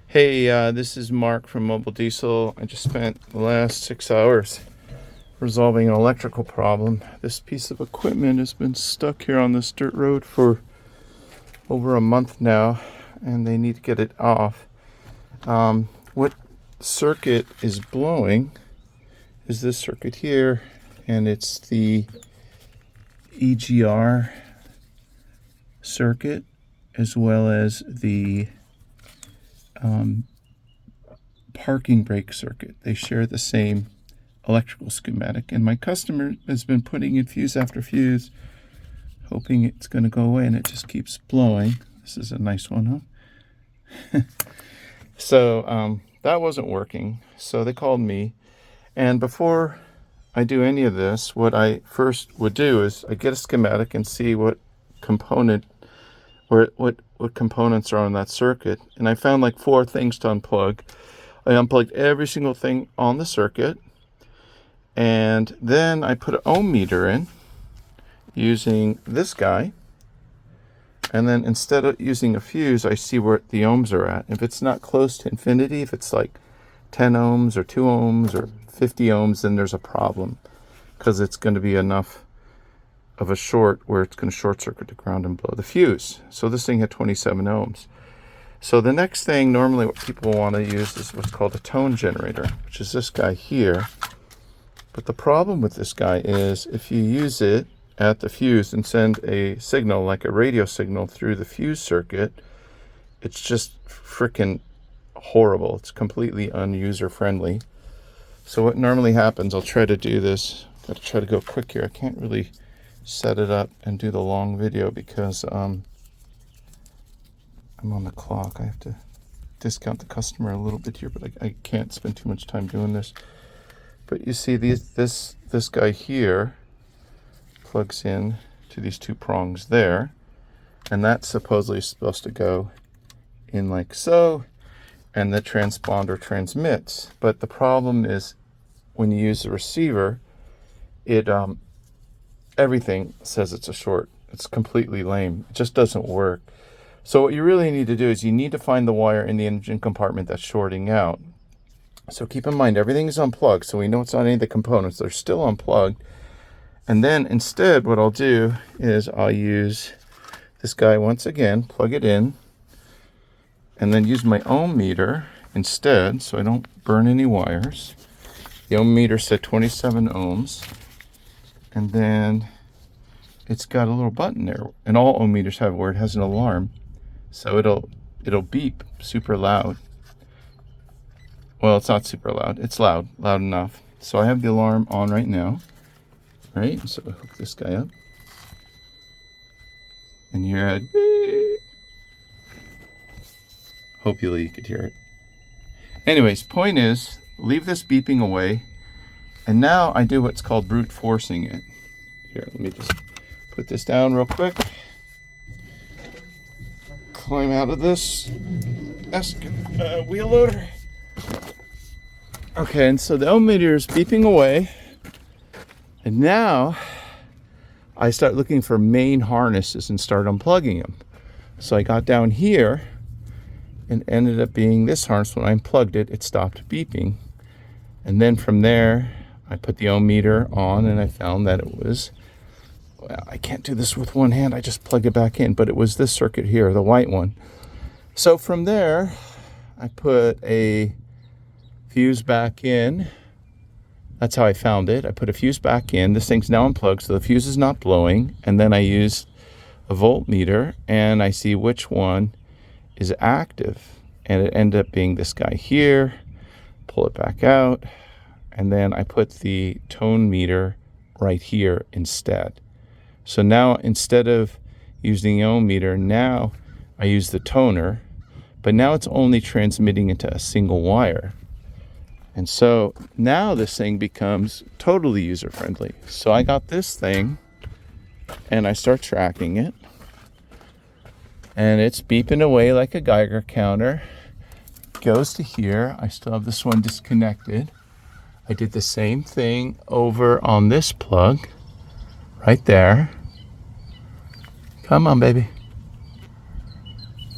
Hey, this is Mark from Mobile Diesel. I just spent the last 6 hours resolving an electrical problem. This piece of equipment has been stuck here on this dirt road for over a month now, and they need to get it off. What circuit is blowing is this circuit here, and it's the EGR circuit as well as the parking brake circuit. They share the same electrical schematic, and my customer has been putting in fuse after fuse, hoping it's going to go away, and it just keeps blowing. This is a nice one, huh? So that wasn't working, so they called me, and before I do any of this, what I first would do is I get a schematic and see what component or what components are on that circuit. And I found like 4 things to unplug. I unplugged every single thing on the circuit, and then I put an ohm meter in using this guy, and then instead of using a fuse, I see where the ohms are at. If it's not close to infinity, if it's like 10 ohms or 2 ohms or 50 ohms, then there's a problem, because it's going to be enough of a short where it's going to short circuit the ground and blow the fuse. So this thing had 27 ohms. So the next thing, normally what people want to use is what's called a tone generator, which is this guy here. But the problem with this guy is if you use it at the fuse and send a signal, like a radio signal, through the fuse circuit, it's just freaking horrible. It's completely unuser friendly. So what normally happens, I'll try to do this. Got to try to go quick here. I can't really set it up and do the long video because I'm on the clock. I have to discount the customer a little bit here, but I can't spend too much time doing this. But you see, this guy here plugs in to these 2 prongs there, and that's supposedly supposed to go in like so, and the transponder transmits. But the problem is when you use the receiver, it everything says it's a short. It's completely lame. It just doesn't work. So what you really need to do is you need to find the wire in the engine compartment that's shorting out. So keep in mind, everything is unplugged, so we know it's not any of the components. They're still unplugged. And then instead, what I'll do is I'll use this guy once again, plug it in, and then use my ohm meter instead, so I don't burn any wires. The ohm meter said 27 ohms. And then it's got a little button there, and all ohm meters have, where it has an alarm, so it'll beep super loud. Well, it's not super loud. It's loud enough. So I have the alarm on right now. Right, so I hook this guy up, and you're at beep. Hopefully you could hear it. Anyways, point is, leave this beeping away. And now I do what's called brute forcing it. Here, let me just put this down real quick. Climb out of this wheel loader. Okay, and so the ohm meter is beeping away. And now I start looking for main harnesses and start unplugging them. So I got down here and ended up being this harness. When I unplugged it, it stopped beeping. And then from there, I put the ohm meter on, and I found that it was, well, I can't do this with one hand. I just plug it back in, but it was this circuit here, the white one. So from there, I put a fuse back in. That's how I found it. I put a fuse back in. This thing's now unplugged, so the fuse is not blowing. And then I used a voltmeter, and I see which one is active. And it ended up being this guy here. Pull it back out. And then I put the tone meter right here instead. So now instead of using the ohm meter, now I use the toner, but now it's only transmitting into a single wire. And so now this thing becomes totally user-friendly. So I got this thing, and I start tracking it, and it's beeping away like a Geiger counter. Goes to here. I still have this one disconnected. I did the same thing over on this plug right there. Come on, baby.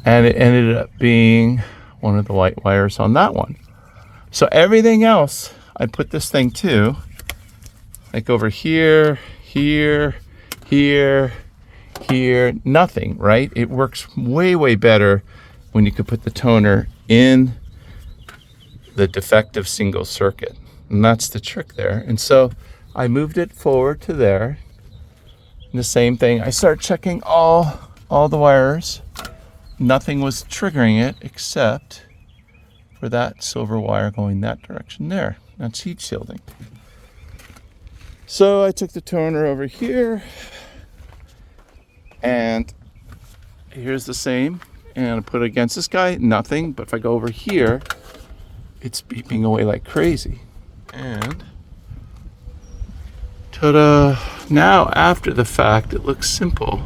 And it ended up being one of the white wires on that one. So everything else, I put this thing to, like over here, here, here, here, nothing, right? It works way, way better when you could put the toner in the defective single circuit. And that's the trick there. And so I moved it forward to there. And the same thing, I start checking all the wires. Nothing was triggering it except for that silver wire going that direction there. That's heat shielding. So I took the toner over here, and here's the same, and I put it against this guy, nothing. But if I go over here, it's beeping away like crazy. And ta-da! Now after the fact, it looks simple,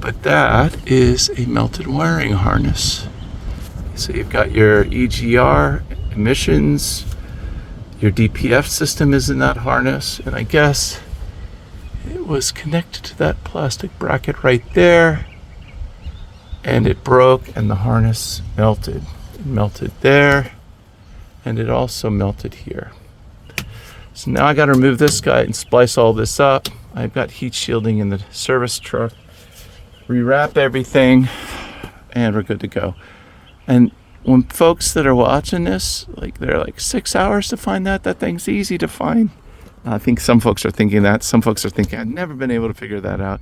but that is a melted wiring harness. So you've got your EGR emissions, your DPF system is in that harness, and I guess it was connected to that plastic bracket right there, and it broke and the harness melted. It melted there, and it also melted here. So now I got to remove this guy and splice all this up. I've got heat shielding in the service truck. Rewrap everything, and we're good to go. And when folks that are watching this, like they're like 6 hours to find that thing's easy to find. I think some folks are thinking that. Some folks are thinking, I've never been able to figure that out.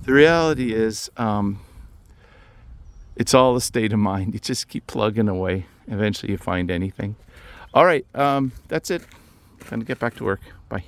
The reality is, it's all a state of mind. You just keep plugging away. Eventually you find anything. All right, that's it. Time to get back to work. Bye.